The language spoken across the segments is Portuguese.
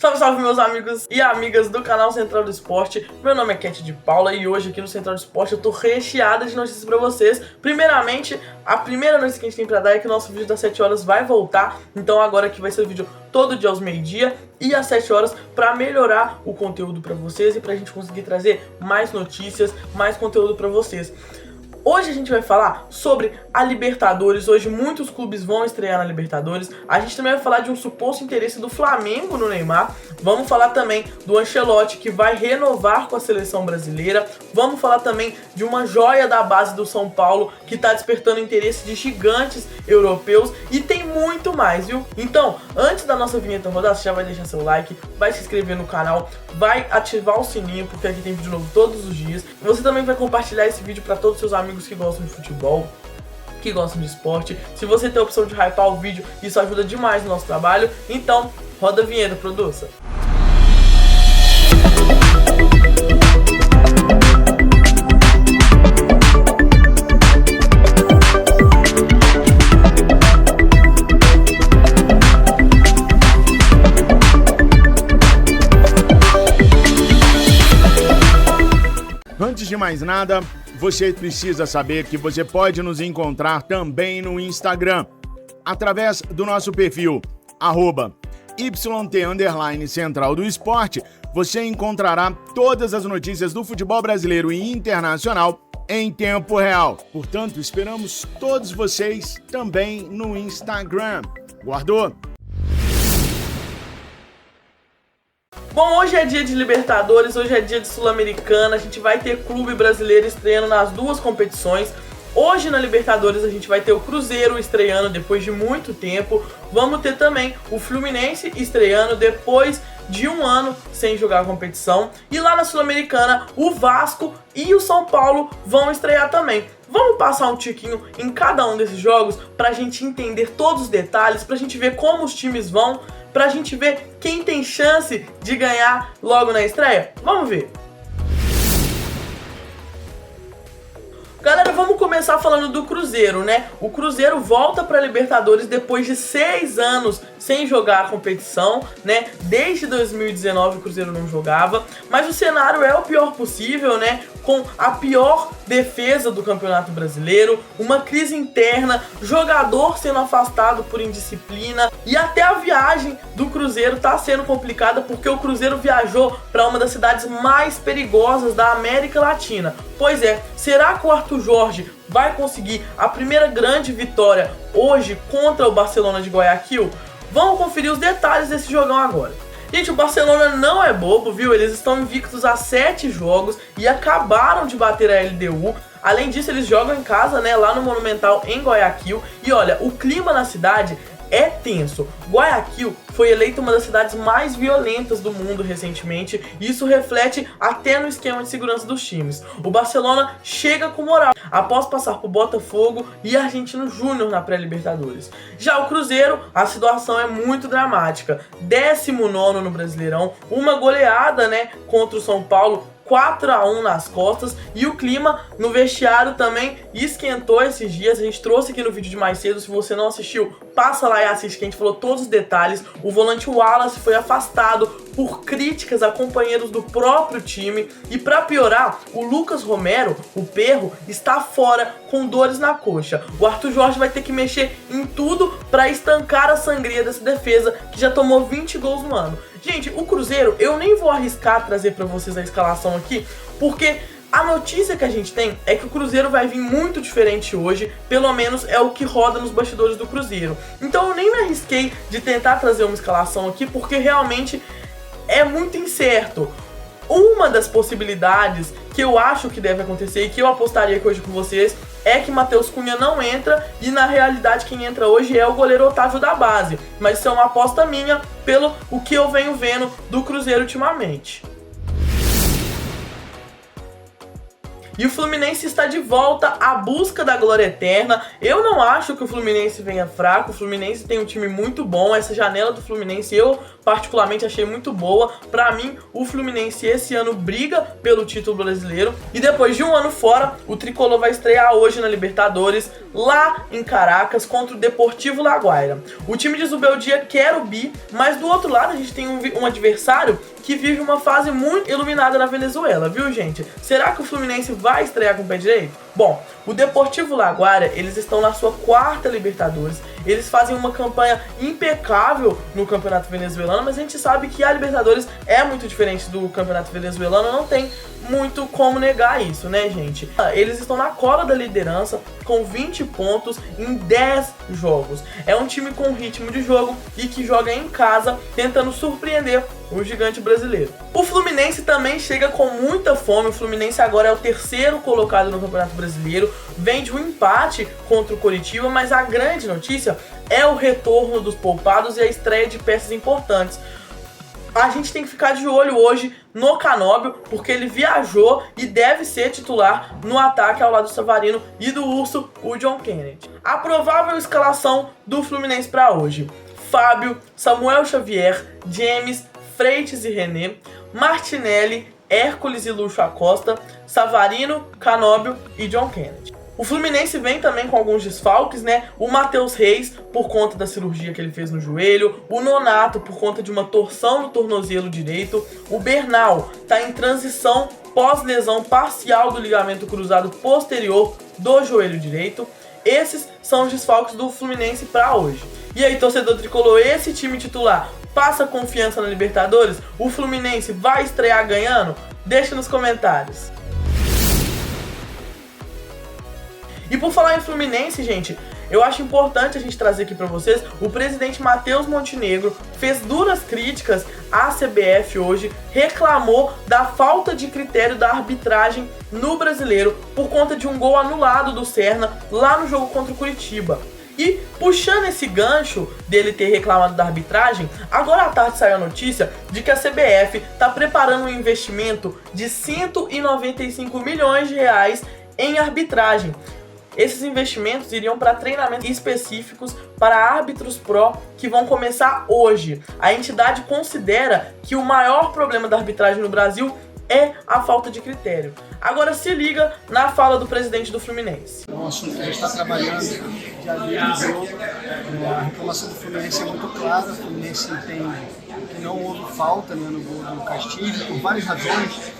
Salve, salve, meus amigos e amigas do canal Central do Esporte. Meu nome é Cat de Paula e hoje aqui no Central do Esporte eu tô recheada de notícias pra vocês. Primeiramente, a primeira notícia que a gente tem pra dar é que o nosso vídeo das 7 horas vai voltar. Então agora aqui vai ser o vídeo todo dia aos meio-dia e às 7 horas pra melhorar o conteúdo pra vocês e pra gente conseguir trazer mais notícias, mais conteúdo pra vocês. Hoje a gente vai falar sobre a Libertadores. Hoje muitos clubes vão estrear na Libertadores. A gente também vai falar de um suposto interesse do Flamengo no Neymar. Vamos falar também do Ancelotti, que vai renovar com a seleção brasileira. Vamos falar também de uma joia da base do São Paulo, que está despertando interesse de gigantes europeus. E tem muito mais, viu? Então, antes da nossa vinheta rodar, você já vai deixar seu like, vai se inscrever no canal, vai ativar o sininho, porque aqui tem vídeo novo todos os dias. Você também vai compartilhar esse vídeo para todos os seus amigos que gostam de futebol, que gostam de esporte. Se você tem a opção de hypar o vídeo, isso ajuda demais no nosso trabalho. Então, roda a vinheta, produça. Antes de mais nada, você precisa saber que você pode nos encontrar também no Instagram, através do nosso perfil, @YT_Central do Esporte. Você encontrará todas as notícias do futebol brasileiro e internacional em tempo real. Portanto, esperamos todos vocês também no Instagram. Guardou? Bom, hoje é dia de Libertadores, hoje é dia de Sul-Americana, a gente vai ter clube brasileiro estreando nas duas competições. Hoje na Libertadores a gente vai ter o Cruzeiro estreando depois de muito tempo. Vamos ter também o Fluminense estreando depois de um ano sem jogar a competição. E lá na Sul-Americana, o Vasco e o São Paulo vão estrear também. Vamos passar um tiquinho em cada um desses jogos pra gente entender todos os detalhes, pra gente ver como os times vão, pra gente ver quem tem chance de ganhar logo na estreia. Vamos ver. Galera, vamos começar falando do Cruzeiro, né? O Cruzeiro volta para a Libertadores depois de 6 anos sem jogar a competição, né? Desde 2019 o Cruzeiro não jogava, mas o cenário é o pior possível, né? Com a pior defesa do Campeonato Brasileiro, uma crise interna, jogador sendo afastado por indisciplina e até a viagem do Cruzeiro tá sendo complicada porque o Cruzeiro viajou para uma das cidades mais perigosas da América Latina. Pois é, será que o Arthur Jorge vai conseguir a primeira grande vitória hoje contra o Barcelona de Guayaquil? Vamos conferir os detalhes desse jogão agora. Gente, o Barcelona não é bobo, viu? Eles estão invictos a 7 jogos e acabaram de bater a LDU. Além disso, eles jogam em casa, né, lá no Monumental em Guayaquil. E olha, o clima na cidade é tenso. Guayaquil foi eleita uma das cidades mais violentas do mundo recentemente, e isso reflete até no esquema de segurança dos times. O Barcelona chega com moral após passar por Botafogo e Argentino Júnior na pré-Libertadores. Já o Cruzeiro, a situação é muito dramática. 19º no Brasileirão, uma goleada, né, contra o São Paulo, 4-1 nas costas, e o clima no vestiário também esquentou esses dias. A gente trouxe aqui no vídeo de mais cedo, se você não assistiu, passa lá e assiste que a gente falou todos os detalhes. O volante Wallace foi afastado por críticas a companheiros do próprio time, e para piorar, o Lucas Romero, o Perro, está fora com dores na coxa. O Arthur Jorge vai ter que mexer em tudo para estancar a sangria dessa defesa que já tomou 20 gols no ano. Gente, o Cruzeiro, eu nem vou arriscar trazer pra vocês a escalação aqui, porque a notícia que a gente tem é que o Cruzeiro vai vir muito diferente hoje, pelo menos é o que roda nos bastidores do Cruzeiro. Então eu nem me arrisquei de tentar trazer uma escalação aqui, porque realmente é muito incerto. Uma das possibilidades que eu acho que deve acontecer e que eu apostaria aqui hoje com vocês é que Matheus Cunha não entra, e na realidade quem entra hoje é o goleiro Otávio da base. Mas isso é uma aposta minha pelo o que eu venho vendo do Cruzeiro ultimamente. E o Fluminense está de volta à busca da glória eterna. Eu não acho que o Fluminense venha fraco. O Fluminense tem um time muito bom. Essa janela do Fluminense eu particularmente achei muito boa. Pra mim, o Fluminense esse ano briga pelo título brasileiro. E depois de um ano fora, o Tricolor vai estrear hoje na Libertadores, lá em Caracas, contra o Deportivo Laguaira. O time de Zubeldia quer o bi, mas do outro lado a gente tem um adversário que vive uma fase muito iluminada na Venezuela, viu, gente? Será que o Fluminense vai estrear com o pé direito? Bom, o Deportivo Laguaira, eles estão na sua 4ª Libertadores, eles fazem uma campanha impecável no Campeonato Venezuelano, mas a gente sabe que a Libertadores é muito diferente do Campeonato Venezuelano, não tem muito como negar isso, né, gente? Eles estão na cola da liderança com 20 pontos em 10 jogos. É um time com ritmo de jogo e que joga em casa, tentando surpreender o gigante brasileiro. O Fluminense também chega com muita fome. O Fluminense agora é o 3º colocado no Campeonato Brasileiro, vem de um empate contra o Coritiba, mas a grande notícia é o retorno dos poupados e a estreia de peças importantes. A gente tem que ficar de olho hoje no Canóbio, porque ele viajou e deve ser titular no ataque ao lado do Savarino e do Urso, o John Kennedy. A provável escalação do Fluminense para hoje: Fábio, Samuel Xavier, James, Freitas e René, Martinelli, Hércules e Lucho Acosta, Savarino, Canóbio e John Kennedy. O Fluminense vem também com alguns desfalques, né? O Matheus Reis, por conta da cirurgia que ele fez no joelho. O Nonato, por conta de uma torção no tornozelo direito. O Bernal tá em transição pós-lesão parcial do ligamento cruzado posterior do joelho direito. Esses são os desfalques do Fluminense para hoje. E aí, torcedor tricolor, esse time titular passa confiança na Libertadores? O Fluminense vai estrear ganhando? Deixa nos comentários. E por falar em Fluminense, gente, eu acho importante a gente trazer aqui pra vocês, o presidente Matheus Montenegro fez duras críticas à CBF hoje, reclamou da falta de critério da arbitragem no Brasileiro por conta de um gol anulado do Serna lá no jogo contra o Curitiba. E puxando esse gancho dele ter reclamado da arbitragem, agora à tarde saiu a notícia de que a CBF está preparando um investimento de 195 milhões de reais em arbitragem. Esses investimentos iriam para treinamentos específicos para árbitros pró que vão começar hoje. A entidade considera que o maior problema da arbitragem no Brasil é a falta de critério. Agora se liga na fala do presidente do Fluminense. É um assunto que a gente está trabalhando já desde o jogo. A reclamação do Fluminense é muito clara. O Fluminense tem que não houve falta, né, no gol do Castilho, por várias razões.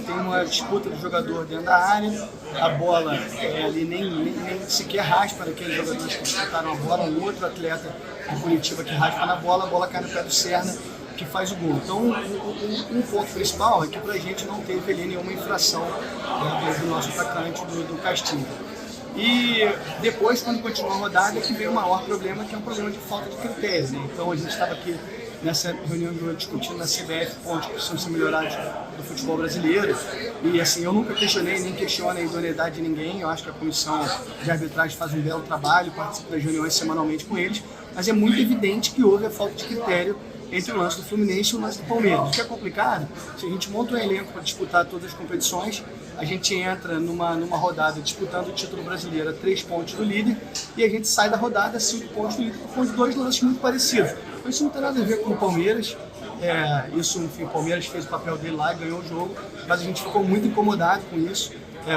Tem uma disputa do jogador dentro da área, a bola ali nem sequer raspa daqueles jogadores que disputaram a bola, um outro atleta de Curitiba que raspa na bola, a bola cai no pé do Serna, que faz o gol. Então, um ponto principal é que pra gente não teve ali nenhuma infração do nosso atacante, do Castilho. E depois, quando continuou a rodada, é que veio o maior problema, que é um problema de falta de critério, né? Então a gente estava aqui nessa reunião de hoje discutindo na CBF pontos que precisam ser melhorados do futebol brasileiro. E assim, eu nunca questionei, nem questiono a idoneidade de ninguém. Eu acho que a comissão de arbitragem faz um belo trabalho, participo das reuniões semanalmente com eles, mas é muito evidente que houve a falta de critério entre o lance do Fluminense e o lance do Palmeiras. O que é complicado, se a gente monta um elenco para disputar todas as competições, a gente entra numa rodada disputando o título brasileiro a 3 pontos do líder e a gente sai da rodada a 5 pontos do líder com os 2 lances muito parecidos. Então isso não tem nada a ver com o Palmeiras. Enfim, o Palmeiras fez o papel dele lá e ganhou o jogo, mas a gente ficou muito incomodado com isso.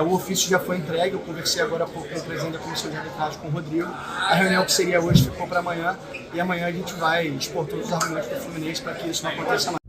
O ofício já foi entregue, eu conversei agora há pouco com o presidente da comissão de arbitragem, com o Rodrigo. A reunião que seria hoje ficou para amanhã, e amanhã a gente vai expor todos os argumentos do Fluminense para que isso não aconteça mais.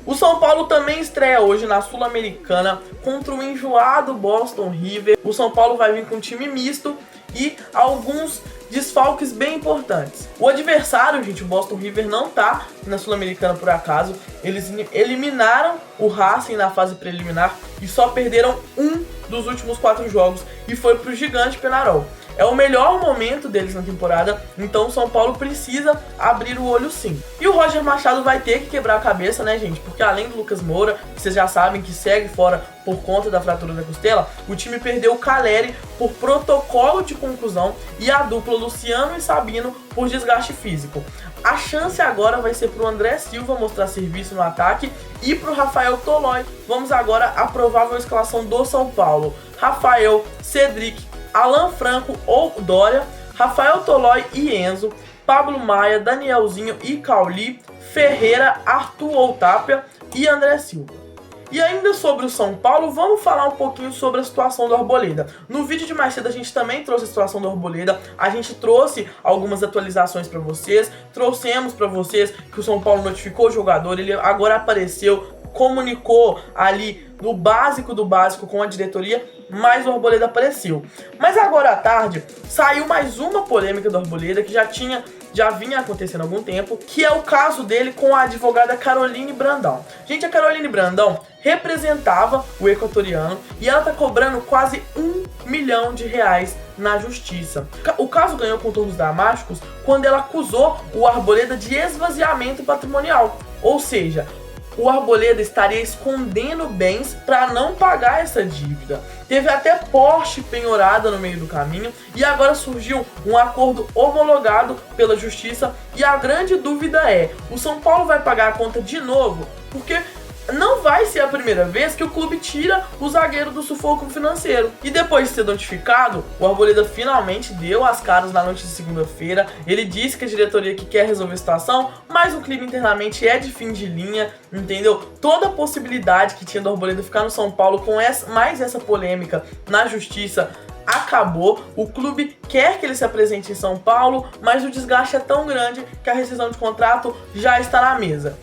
O São Paulo também estreia hoje na Sul-Americana contra o enjoado Boston River. O São Paulo vai vir com um time misto e alguns desfalques bem importantes. O adversário, gente, o Boston River, não tá na Sul-Americana por acaso. Eles eliminaram o Racing na fase preliminar e só perderam um dos últimos 4 jogos e foi pro gigante Penarol. É o melhor momento deles na temporada, então o São Paulo precisa abrir o olho sim. E o Roger Machado vai ter que quebrar a cabeça, né, gente? Porque além do Lucas Moura, que vocês já sabem que segue fora por conta da fratura da costela, o time perdeu o Caleri por protocolo de contusão e a dupla Luciano e Sabino por desgaste físico. A chance agora vai ser para o André Silva mostrar serviço no ataque e para o Rafael Tolói. Vamos agora à provável escalação do São Paulo. Rafael, Cedric, Alan Franco ou Dória, Rafael Tolói e Enzo, Pablo Maia, Danielzinho e Cauli, Ferreira, Arthur ou Tapia e André Silva. E ainda sobre o São Paulo, vamos falar um pouquinho sobre a situação do Arboleda. No vídeo de mais cedo a gente também trouxe a situação do Arboleda, a gente trouxe algumas atualizações para vocês, trouxemos para vocês que o São Paulo notificou o jogador, ele agora apareceu, comunicou ali no básico do básico com a diretoria, mas o Arboleda apareceu. Mas agora à tarde saiu mais uma polêmica do Arboleda que já vinha acontecendo há algum tempo, que é o caso dele com a advogada Caroline Brandão. Gente, a Caroline Brandão representava o equatoriano e ela tá cobrando quase R$1 milhão na justiça. O caso ganhou contornos dramáticos quando ela acusou o Arboleda de esvaziamento patrimonial, ou seja, o Arboleda estaria escondendo bens para não pagar essa dívida. Teve até Porsche penhorada no meio do caminho e agora surgiu um acordo homologado pela justiça e a grande dúvida é, o São Paulo vai pagar a conta de novo? Porque não vai ser a primeira vez que o clube tira o zagueiro do sufoco financeiro. E depois de ser notificado, o Arboleda finalmente deu as caras na noite de segunda-feira. Ele disse que a diretoria que quer resolver a situação, mas o clima internamente é de fim de linha, entendeu? Toda a possibilidade que tinha do Arboleda ficar no São Paulo com mais essa polêmica na justiça acabou. O clube quer que ele se apresente em São Paulo, mas o desgaste é tão grande que a rescisão de contrato já está na mesa.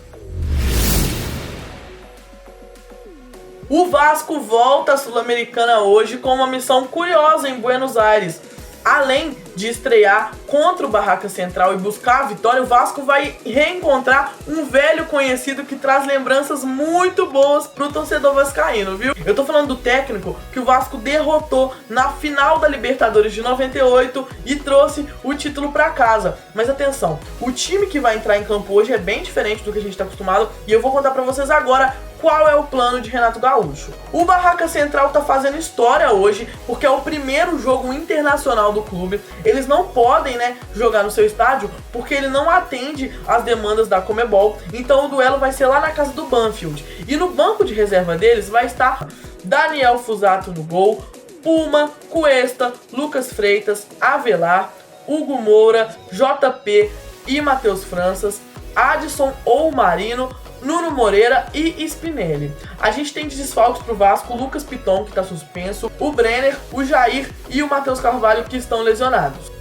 O Vasco volta à Sul-Americana hoje com uma missão curiosa em Buenos Aires. Além de estrear contra o Barraca Central e buscar a vitória, o Vasco vai reencontrar um velho conhecido que traz lembranças muito boas pro torcedor vascaíno, viu? Eu tô falando do técnico que o Vasco derrotou na final da Libertadores de 98 e trouxe o título pra casa. Mas atenção, o time que vai entrar em campo hoje é bem diferente do que a gente tá acostumado e eu vou contar pra vocês agora qual é o plano de Renato Gaúcho. O Barraca Central tá fazendo história hoje porque é o primeiro jogo internacional do clube. Eles não podem, jogar no seu estádio porque ele não atende às demandas da Conmebol. Então o duelo vai ser lá na casa do Banfield. E no banco de reserva deles vai estar Daniel Fusato no gol, Puma, Cuesta, Lucas Freitas, Avelar, Hugo Moura, JP e Matheus Franças, Adson ou Marino, Nuno Moreira e Spinelli. A gente tem de desfalques pro Vasco o Lucas Piton, que tá suspenso, o Brenner, o Jair e o Matheus Carvalho, que estão lesionados.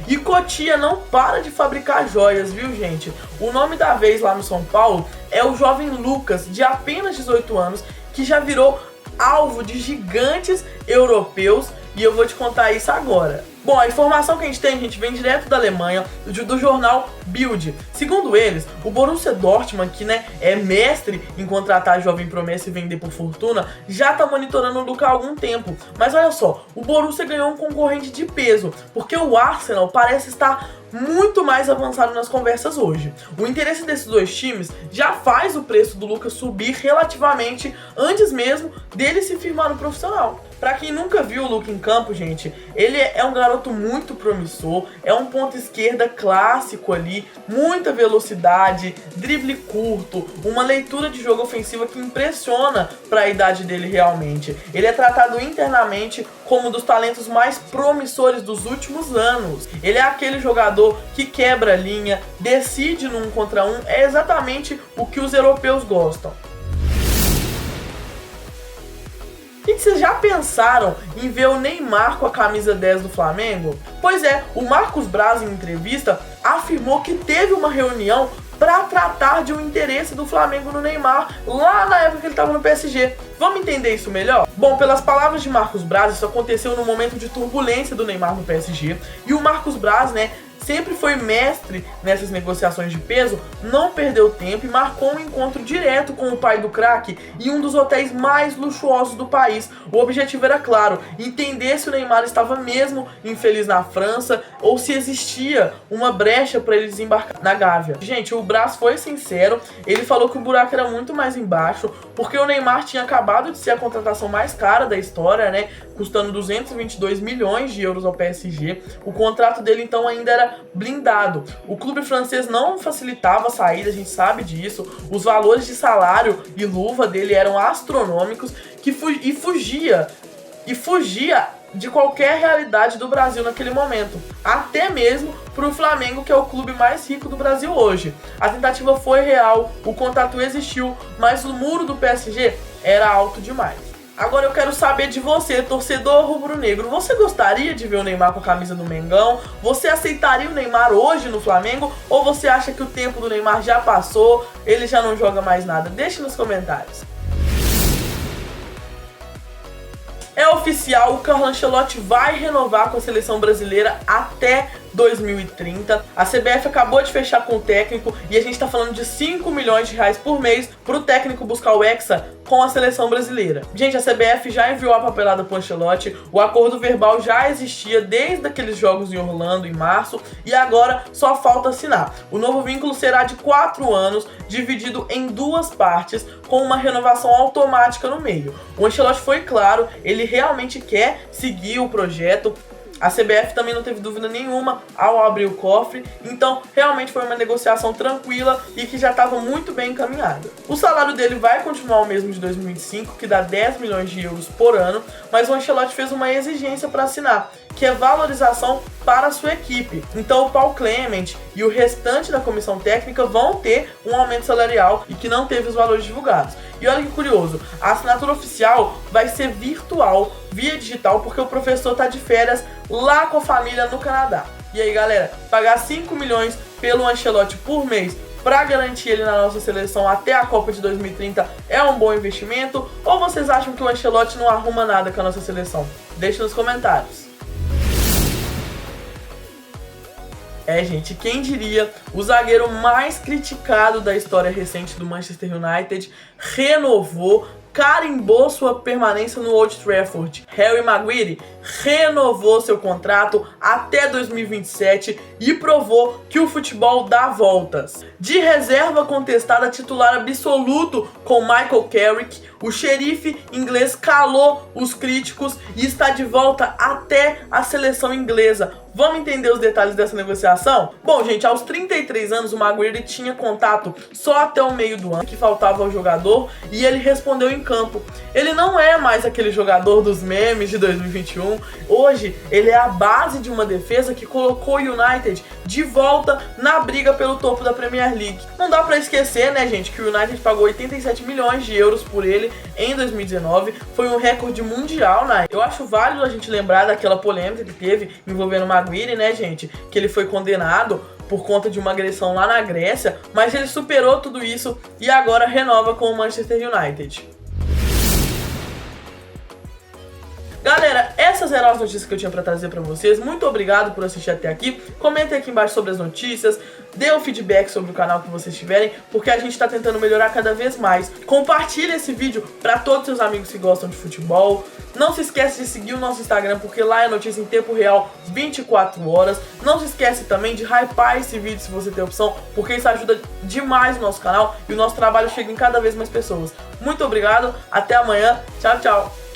E Cotia não para de fabricar joias, viu, gente? O nome da vez lá no São Paulo é o jovem Lucas, de apenas 18 anos, que já virou alvo de gigantes europeus e eu vou te contar isso agora. Bom, a informação que a gente vem direto da Alemanha, do jornal Bild. Segundo eles, o Borussia Dortmund, que é mestre em contratar jovem promessa e vender por fortuna, já tá monitorando o Luka há algum tempo. Mas olha só, o Borussia ganhou um concorrente de peso, porque o Arsenal parece estar muito mais avançado nas conversas hoje. O interesse desses dois times já faz o preço do Luka subir relativamente antes mesmo dele se firmar no profissional. Pra quem nunca viu o Luka em campo, gente, ele é um garoto muito promissor, é um ponta esquerda clássico ali, muita velocidade, drible curto, uma leitura de jogo ofensiva que impressiona pra idade dele realmente. Ele é tratado internamente como um dos talentos mais promissores dos últimos anos. Ele é aquele jogador que quebra a linha, decide no 1 contra 1, é exatamente o que os europeus gostam. E vocês já pensaram em ver o Neymar com a camisa 10 do Flamengo? Pois é, o Marcos Braz, em entrevista, afirmou que teve uma reunião para tratar de um interesse do Flamengo no Neymar, lá na época que ele estava no PSG. Vamos entender isso melhor? Bom, pelas palavras de Marcos Braz, isso aconteceu no momento de turbulência do Neymar no PSG, e o Marcos Braz, sempre foi mestre nessas negociações de peso, não perdeu tempo e marcou um encontro direto com o pai do craque em um dos hotéis mais luxuosos do país. O objetivo era claro, entender se o Neymar estava mesmo infeliz na França ou se existia uma brecha para ele desembarcar na Gávea. Gente, o Braz foi sincero, ele falou que o buraco era muito mais embaixo, porque o Neymar tinha acabado de ser a contratação mais cara da história, né, custando 222 milhões de euros ao PSG. O contrato dele então ainda era blindado. O clube francês não facilitava a saída, a gente sabe disso. Os valores de salário e luva dele eram astronômicos, e fugia de qualquer realidade do Brasil naquele momento, até mesmo para o Flamengo, que é o clube mais rico do Brasil hoje. A tentativa foi real, o contato existiu, mas o muro do PSG era alto demais. Agora eu quero saber de você, torcedor rubro-negro. Você gostaria de ver o Neymar com a camisa do Mengão? Você aceitaria o Neymar hoje no Flamengo? Ou você acha que o tempo do Neymar já passou, ele já não joga mais nada? Deixe nos comentários. É oficial, o Carlo Ancelotti vai renovar com a seleção brasileira até 2030. A CBF acabou de fechar com o técnico e a gente tá falando de 5 milhões de reais por mês pro técnico buscar o Hexa com a seleção brasileira. Gente, a CBF já enviou a papelada pro Ancelotti, o acordo verbal já existia desde aqueles jogos em Orlando em março e agora só falta assinar. O novo vínculo será de 4 anos, dividido em 2 partes, com uma renovação automática no meio. O Ancelotti foi claro, ele realmente quer seguir o projeto. A CBF também não teve dúvida nenhuma ao abrir o cofre, então realmente foi uma negociação tranquila e que já estava muito bem encaminhada. O salário dele vai continuar o mesmo de 2025, que dá 10 milhões de euros por ano, mas o Ancelotti fez uma exigência para assinar, que é valorização para a sua equipe. Então o Paul Clement e o restante da comissão técnica vão ter um aumento salarial e que não teve os valores divulgados. E olha que curioso, a assinatura oficial vai ser virtual, via digital, porque o professor tá de férias lá com a família no Canadá. E aí galera, pagar 5 milhões pelo Ancelotti por mês para garantir ele na nossa seleção até a Copa de 2030 é um bom investimento? Ou vocês acham que o Ancelotti não arruma nada com a nossa seleção? Deixe nos comentários. É, gente, quem diria, o zagueiro mais criticado da história recente do Manchester United renovou, carimbou sua permanência no Old Trafford. Harry Maguire renovou seu contrato até 2027 e provou que o futebol dá voltas. De reserva contestada, titular absoluto com Michael Carrick, o xerife inglês calou os críticos e está de volta até a seleção inglesa. Vamos entender os detalhes dessa negociação? Bom, gente, aos 33 anos o Maguire tinha contato só até o meio do ano, que faltava ao jogador, e ele respondeu em campo. Ele não é mais aquele jogador dos memes de 2021. Hoje, ele é a base de uma defesa que colocou o United de volta na briga pelo topo da Premier League. Não dá pra esquecer, né, gente, que o United pagou 87 milhões de euros por ele em 2019. Foi um recorde mundial, né? Eu acho válido a gente lembrar daquela polêmica que teve envolvendo o Maguire, né, gente? Que ele foi condenado por conta de uma agressão lá na Grécia, mas ele superou tudo isso e agora renova com o Manchester United. Galera, essas eram as notícias que eu tinha pra trazer pra vocês. Muito obrigado por assistir até aqui. Comentem aqui embaixo sobre as notícias. Dê um feedback sobre o canal que vocês tiverem, porque a gente tá tentando melhorar cada vez mais. Compartilhe esse vídeo pra todos os seus amigos que gostam de futebol. Não se esquece de seguir o nosso Instagram, porque lá é notícia em tempo real, 24 horas. Não se esquece também de hypar esse vídeo se você tem opção, porque isso ajuda demais o nosso canal e o nosso trabalho chega em cada vez mais pessoas. Muito obrigado, até amanhã. Tchau, tchau.